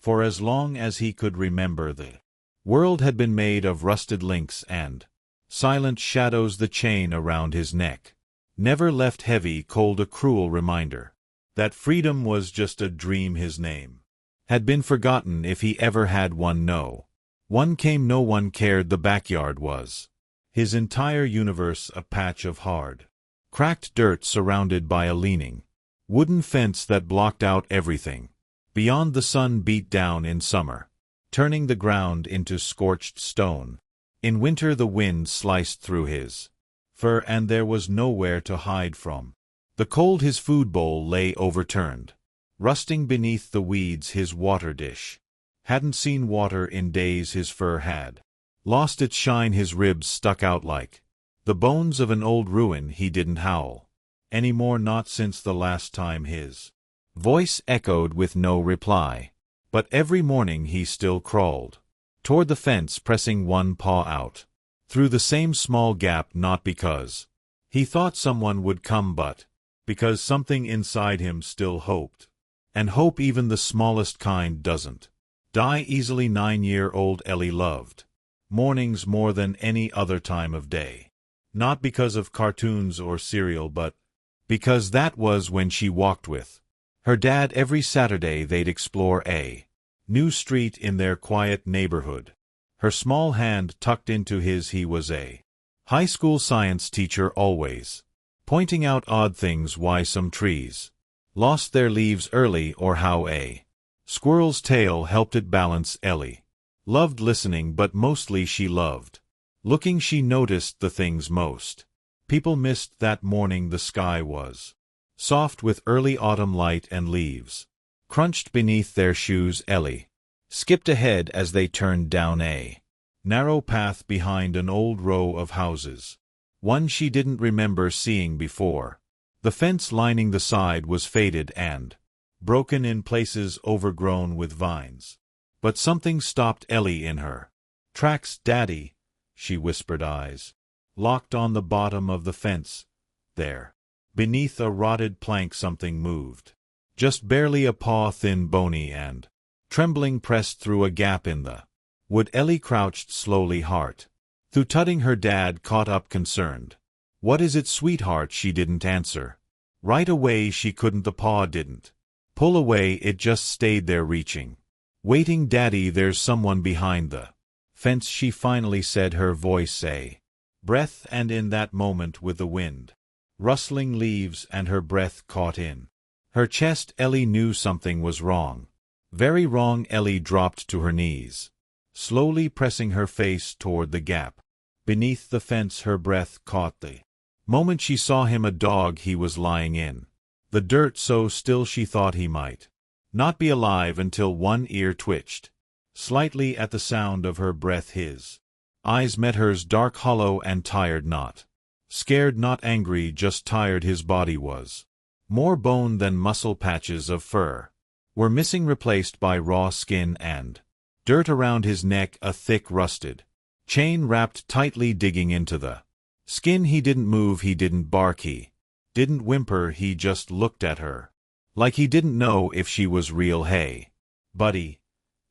For as long as he could remember, the world had been made of rusted links and silent shadows. The chain around his neck never left heavy, cold, a cruel reminder that freedom was just a dream. His name had been forgotten, if he ever had one. No one came, no one cared. The backyard was his entire universe, a patch of hard, cracked dirt surrounded by a leaning wooden fence that blocked out everything beyond. The sun beat down in summer, turning the ground into scorched stone. In winter the wind sliced through his fur, and there was nowhere to hide from the cold. His food bowl lay overturned, rusting beneath the weeds. His water dish hadn't seen water in days. His fur had lost its shine. His ribs stuck out like the bones of an old ruin. He didn't howl anymore, not since the last time. His voice echoed with no reply. But every morning he still crawled toward the fence, pressing one paw out through the same small gap, not because he thought someone would come, but because something inside him still hoped. And hope, even the smallest kind, doesn't die easily. 9-year-old Ellie loved mornings more than any other time of day. Not because of cartoons or cereal, but because that was when she walked with her dad every Saturday. They'd explore a new street in their quiet neighborhood, her small hand tucked into his. He was a high school science teacher, always pointing out odd things, why some trees lost their leaves early, or how a squirrel's tail helped it balance. Ellie loved listening, but mostly she loved looking. She noticed the things most people missed. That morning the sky was soft with early autumn light, and leaves crunched beneath their shoes. Ellie skipped ahead as they turned down a narrow path behind an old row of houses, one she didn't remember seeing before. The fence lining the side was faded and broken in places, overgrown with vines. But something stopped Ellie in her tracks. "Daddy," she whispered, eyes locked on the bottom of the fence. There, beneath a rotted plank, something moved. Just barely, a paw, thin, bony, and trembling, pressed through a gap in the wood. Ellie crouched slowly, heart thudding. Her dad caught up, concerned. "What is it, sweetheart?" She didn't answer right away. She couldn't. The paw didn't pull away, it just stayed there, reaching, waiting. "Daddy, there's someone behind the fence," she finally said, her voice a breath. And in that moment, with the wind rustling leaves and her breath caught in her chest, Ellie knew something was wrong. Very wrong. Ellie dropped to her knees, slowly pressing her face toward the gap beneath the fence. Her breath caught the moment she saw him, a dog. He was lying in the dirt, so still she thought he might not be alive, until one ear twitched slightly at the sound of her breath. His eyes met hers, dark, hollow, and tired. Not scared, not angry, just tired. His body was more bone than muscle. Patches of fur were missing, replaced by raw skin and dirt around his neck. A thick, rusted chain wrapped tightly, digging into the skin. He didn't move, he didn't bark, he didn't whimper. He just looked at her like he didn't know if she was real. "Hey, buddy,"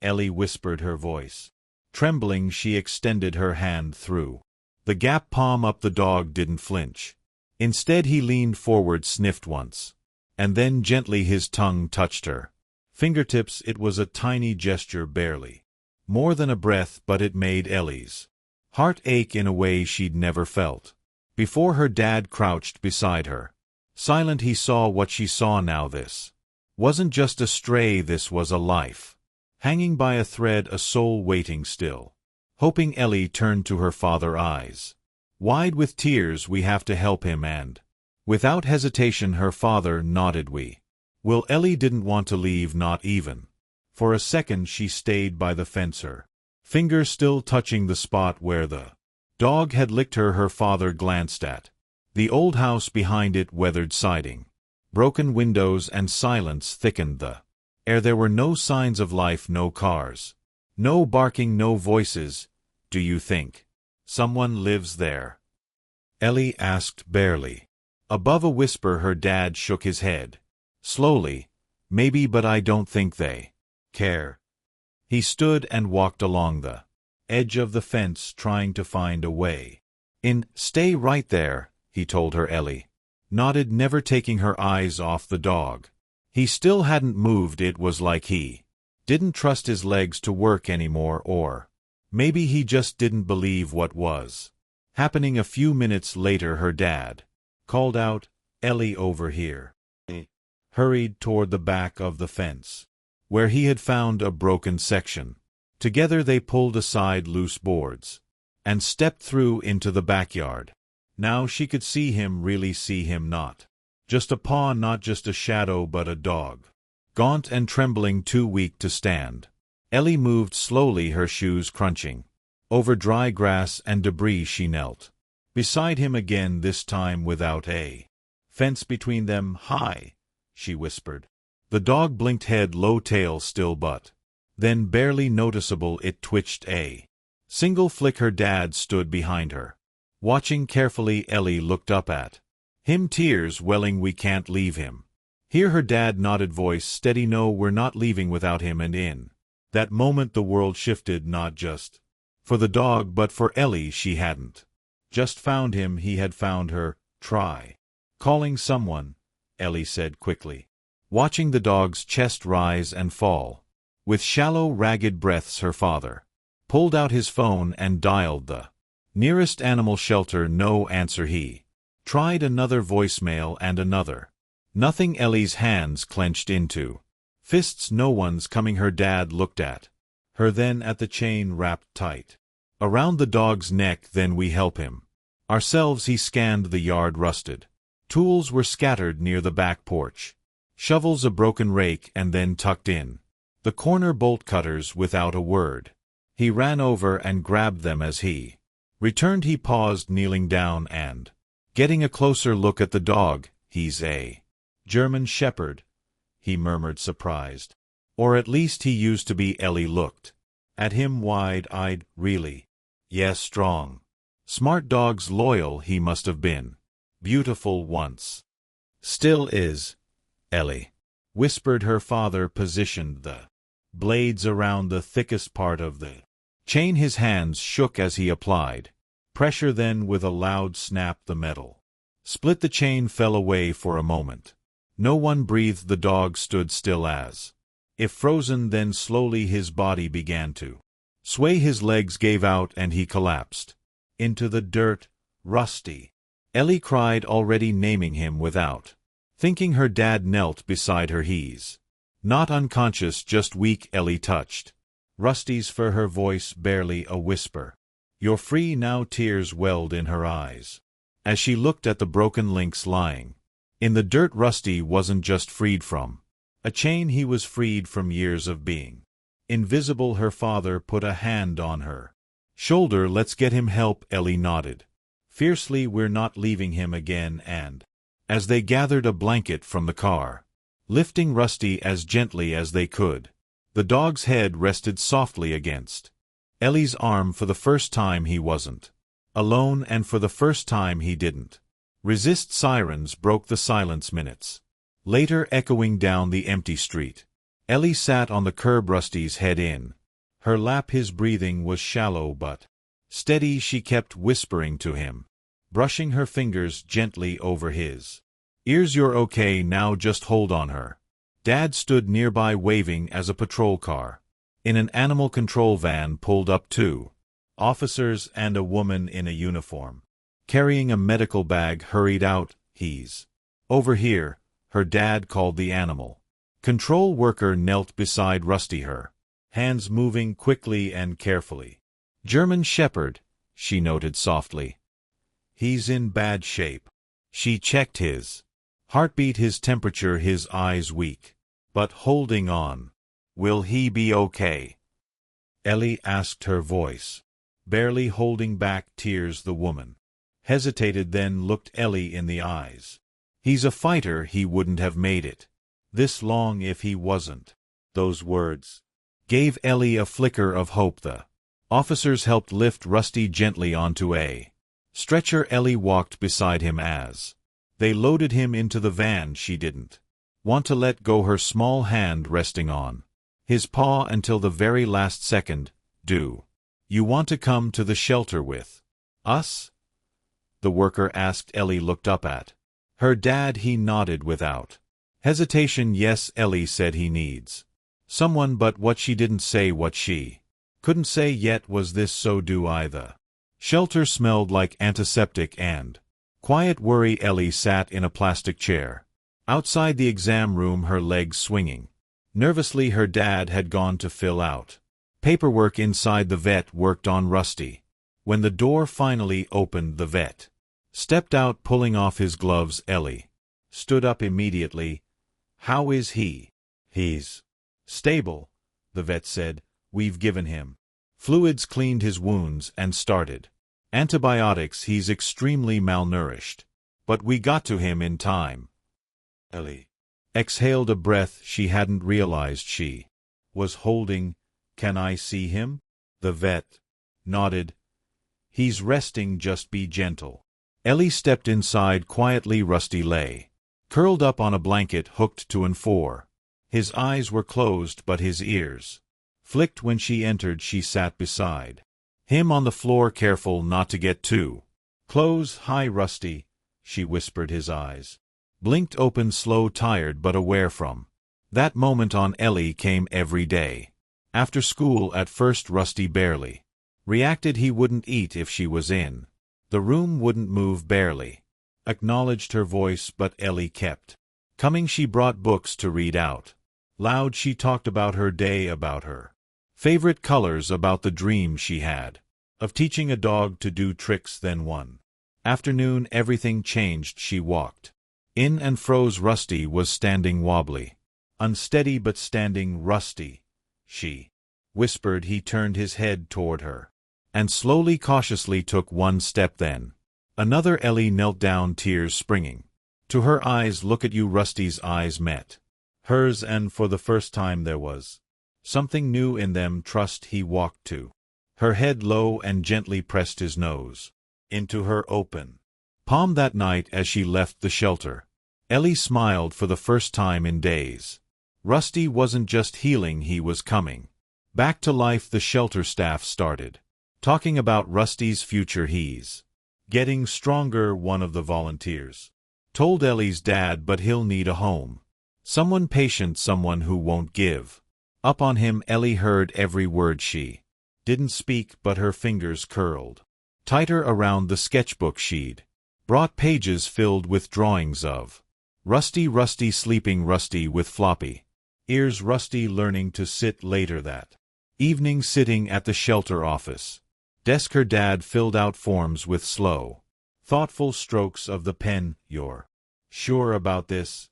Ellie whispered, her voice trembling. She extended her hand through the gap, palm up. The dog didn't flinch. Instead, he leaned forward, sniffed once, and then gently his tongue touched her fingertips. It was a tiny gesture, barely more than a breath, but it made Ellie's heart ache in a way she'd never felt before. Her dad crouched beside her, silent. He saw what she saw now. This wasn't just a stray, this was a life, hanging by a thread, a soul waiting still, hoping. Ellie turned to her father, eyes wide with tears. "We have to help him." And without hesitation her father nodded. "We will." Ellie didn't want to leave, not even for a second. She stayed by the fence, her finger still touching the spot where the dog had licked her. Her father glanced at the old house behind it, weathered siding, broken windows, and silence thickened the air. There were no signs of life, no cars, no barking, no voices. "Do you think someone lives there?" Ellie asked, barely above a whisper. Her dad shook his head slowly. "Maybe, but I don't think they care." He stood and walked along the edge of the fence trying to find a way in. Stay right there, he told her. Ellie nodded, never taking her eyes off the dog. He still hadn't moved. It was like he didn't trust his legs to work anymore, or maybe he just didn't believe what was happening. A few minutes later her dad called out, "Ellie, over here." He hurried toward the back of the fence, where he had found a broken section. Together they pulled aside loose boards and stepped through into the backyard. Now she could see him, really see him, not just a paw, not just a shadow, but a dog, gaunt and trembling, too weak to stand. Ellie moved slowly, her shoes crunching over dry grass and debris. She knelt beside him again, this time without a fence between them. "Hi," she whispered. The dog blinked, head low, tail still, but then barely noticeable. It twitched a single flick. Her dad stood behind her, watching carefully. Ellie looked up at him, tears welling. "We can't leave him here." Her dad nodded, voice steady. "No, we're not leaving without him." And in that moment the world shifted, not just for the dog, but for Ellie. She hadn't just found him, he had found her. "Try calling someone," Ellie said quickly, watching the dog's chest rise and fall. With shallow, ragged breaths her father pulled out his phone and dialed the nearest animal shelter. No answer. He tried another voicemail and another. Nothing. Ellie's hands clenched into fists. "No one's coming." Her dad looked at her, then at the chain wrapped tight around the dog's neck. "Then we help him ourselves." He scanned the yard. Rusted tools were scattered near the back porch. Shovels, a broken rake, and then tucked in the corner bolt cutters. Without a word, he ran over and grabbed them. As he returned, he paused, kneeling down and getting a closer look at the dog. "He's a German Shepherd," he murmured, surprised. "Or at least he used to be." Ellie looked at him wide-eyed. "Really?" "Yes, strong, smart dogs, loyal. He must have been beautiful once." "Still is," Ellie whispered. Her father positioned the blades around the thickest part of the chain. His hands shook as he applied pressure. Then with a loud snap the metal split. The chain fell away. For a moment no one breathed. The dog stood still as if frozen. Then slowly his body began to sway. His legs gave out and he collapsed into the dirt. "Rusty!" Ellie cried, already naming him without thinking. Her dad knelt beside her. "He's not unconscious, just weak." Ellie touched Rusty's fur, her voice barely a whisper. "You're free now." Tears welled in her eyes as she looked at the broken links lying in the dirt. Rusty wasn't just freed from a chain, he was freed from years of being invisible. Her father put a hand on her shoulder. "Let's get him help." Ellie nodded fiercely. "We're not leaving him again." And as they gathered a blanket from the car, lifting Rusty as gently as they could, the dog's head rested softly against Ellie's arm. For the first time he wasn't alone, and for the first time he didn't resist. Sirens broke the silence minutes later, echoing down the empty street. Ellie sat on the curb, Rusty's head in her lap. His breathing was shallow but steady. She kept whispering to him, brushing her fingers gently over his ears. "You're okay now, just hold on." Her dad stood nearby, waving as a patrol car in an animal control van pulled up. 2 officers and a woman in a uniform carrying a medical bag hurried out. "He's over here," her dad called. The animal control worker knelt beside Rusty, her hands moving quickly and carefully. "German Shepherd," she noted softly. "He's in bad shape." She checked his heartbeat, his temperature, his eyes weak, but holding on. "Will he be okay?" Ellie asked, her voice barely holding back tears. The woman hesitated, then looked Ellie in the eyes. "He's a fighter. He wouldn't have made it this long if he wasn't." Those words gave Ellie a flicker of hope. The officers helped lift Rusty gently onto a stretcher. Ellie walked beside him as they loaded him into the van. She didn't want to let go, her small hand resting on his paw until the very last second. Do you want to come to the shelter with us? The worker asked. Ellie looked up at her dad. He nodded without hesitation. Yes, Ellie said, he needs someone, but what she didn't say, what she couldn't say yet, was this: so do I. The shelter smelled like antiseptic and quiet worry. Ellie sat in a plastic chair outside the exam room, her legs swinging nervously. Her dad had gone to fill out paperwork inside. The vet worked on Rusty. When the door finally opened, the vet stepped out, pulling off his gloves. Ellie stood up immediately. How is he? He's stable, the vet said. We've given him fluids, cleaned his wounds, and started antibiotics. He's extremely malnourished, but we got to him in time. Ellie exhaled a breath she hadn't realized she was holding. Can I see him? The vet nodded. He's resting, just be gentle. Ellie stepped inside quietly. Rusty lay curled up on a blanket, hooked to and for. His eyes were closed, but his ears flicked. When she entered, she sat beside him on the floor, careful not to get too close. Hi, Rusty, she whispered. His eyes blinked open, slow, tired, but aware. From that moment on, Ellie came every day. After school, at first, Rusty barely reacted. He wouldn't eat if she was in the room, wouldn't move, barely acknowledged her voice, but Ellie kept coming. She brought books to read out loud. She talked about her day, about her favorite colors, about the dream she had of teaching a dog to do tricks. Then one afternoon, everything changed. She walked in and froze. Rusty was standing, wobbly, unsteady, but standing. Rusty, she whispered. He turned his head toward her and slowly, cautiously took one step, then another. Ellie knelt down, tears springing to her eyes. Look at you. Rusty's eyes met hers, and for the first time there was something new in them. Trust. He walked to her head low and gently pressed his nose into her open palm. That night, as she left the shelter, Ellie smiled for the first time in days. Rusty wasn't just healing, he was coming back to life. The shelter staff started talking about Rusty's future. He's getting stronger, one of the volunteers told Ellie's dad, but he'll need a home. Someone patient, someone who won't give up on him. Ellie heard every word. She didn't speak, but her fingers curled tighter around the sketchbook she'd brought, pages filled with drawings of Rusty sleeping, Rusty with floppy ears, Rusty learning to sit. Later that evening, sitting at the shelter office desk, her dad filled out forms with slow, thoughtful strokes of the pen. You're sure about this?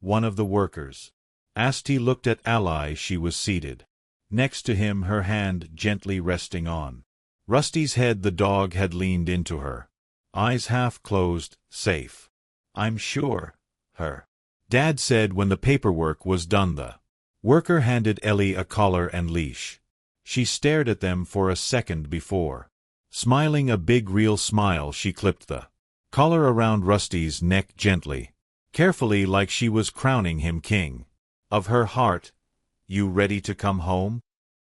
One of the workers asked. He looked at Ally. She was seated next to him, her hand gently resting on Rusty's head. The dog had leaned into her, eyes half closed. Safe, I'm sure, her dad said. When the paperwork was done, the worker handed Ellie a collar and leash. She stared at them for a second before smiling, a big, real smile. She clipped the collar around Rusty's neck gently, carefully, like she was crowning him king of her heart. You ready to come home?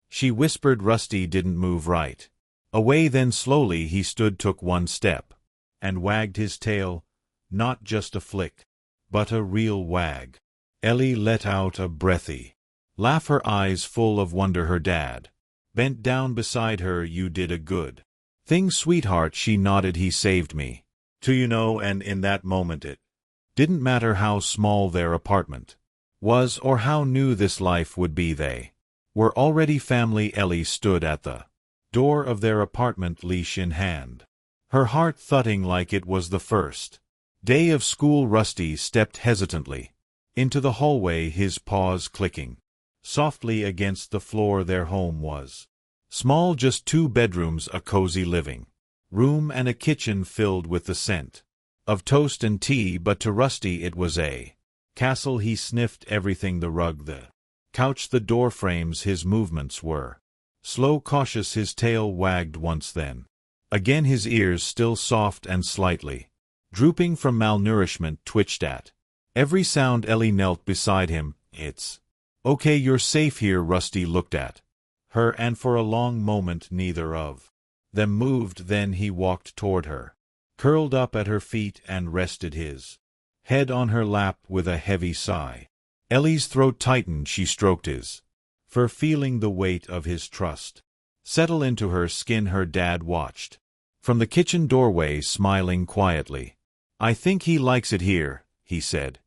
She whispered. Rusty didn't move right away. Then slowly he stood, took one step, and wagged his tail. Not just a flick, but a real wag. Ellie let out a breathy laugh, her eyes full of wonder. Her dad bent down beside her. You did a good thing, sweetheart, she nodded. He saved me, too, you know. And in that moment it didn't matter how small their apartment was or how new this life would be. They were already family. Ellie stood at the door of their apartment, leash in hand, her heart thudding like it was the first day of school. Rusty stepped hesitantly into the hallway, his paws clicking softly against the floor. Their home was small, just 2 bedrooms, a cozy living room, and a kitchen filled with the scent of toast and tea. But to Rusty it was a castle. He sniffed everything: the rug, the couch, the door frames. His movements were slow, cautious. His tail wagged once, then again. His ears, still soft and slightly drooping from malnourishment, twitched at every sound. Ellie knelt beside him. It's Okay, you're safe here. Rusty looked at her, and for a long moment neither of them moved. Then he walked toward her, curled up at her feet and rested his head on her lap with a heavy sigh. Ellie's throat tightened. She stroked his fur, feeling the weight of his trust settle into her skin. Her dad watched from the kitchen doorway, smiling quietly. I think he likes it here, he said.